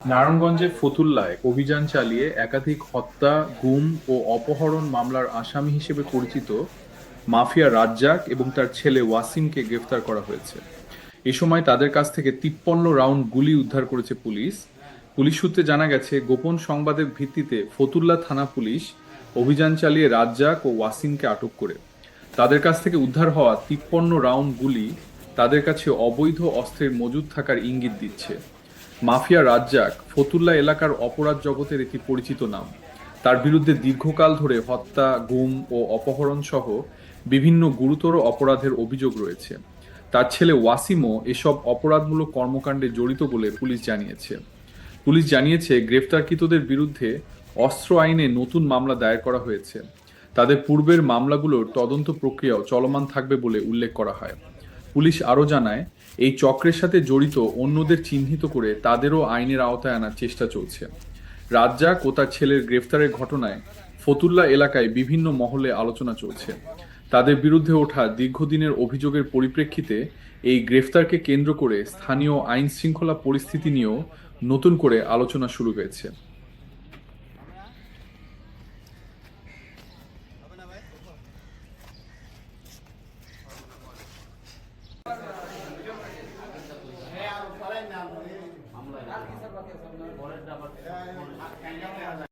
নারায়ণগঞ্জের ফতুল্লায় অভিযান চালিয়ে একাধিক হত্যা, গুম ও অপহরণ মামলার আসামি হিসেবে পরিচিত মাফিয়া রাজ্জাক এবং তার ছেলে ওয়াসিমকে গ্রেফতার করা হয়েছে। এ সময় তাদের কাছ থেকে 53 রাউন্ড গুলি উদ্ধার করেছে পুলিশ। পুলিশ সূত্রে জানা গেছে, গোপন সংবাদের ভিত্তিতে ফতুল্লা থানা পুলিশ অভিযান চালিয়ে রাজ্জাক ও ওয়াসিমকে আটক করে। তাদের কাছ থেকে উদ্ধার হওয়া 53 রাউন্ড গুলি তাদের কাছে অবৈধ অস্ত্রের মজুদ থাকার ইঙ্গিত দিচ্ছে। মাফিয়া রাজ্জাক ফতুল্লা এলাকার অপরাধ জগতের একটি পরিচিত নাম। তার বিরুদ্ধে দীর্ঘকাল ধরে হত্যা, গুম ও অপহরণ সহ বিভিন্ন গুরুতর অপরাধের অভিযোগ রয়েছে। তার ছেলে ওয়াসিমও এসব অপরাধমূলক কর্মকাণ্ডে জড়িত বলে পুলিশ জানিয়েছে। পুলিশ জানিয়েছে, গ্রেফতারকৃতদের বিরুদ্ধে অস্ত্র আইনে নতুন মামলা দায়ের করা হয়েছে। তাদের পূর্বের মামলাগুলোর তদন্ত প্রক্রিয়াও চলমান থাকবে বলে উল্লেখ করা হয়। পুলিশ আরও জানায়, এই চক্রের সাথে জড়িত অন্যদের চিহ্নিত করে তাদেরও আইনের আওতায় আনার চেষ্টা চলছে। রাজ্জাক ও তার ছেলের গ্রেফতারের ঘটনায় ফতুল্লা এলাকায় বিভিন্ন মহলে আলোচনা চলছে। তাদের বিরুদ্ধে ওঠা দীর্ঘদিনের অভিযোগের পরিপ্রেক্ষিতে এই গ্রেফতারকে কেন্দ্র করে স্থানীয় আইন শৃঙ্খলা পরিস্থিতি নিয়েও নতুন করে আলোচনা শুরু হয়েছে।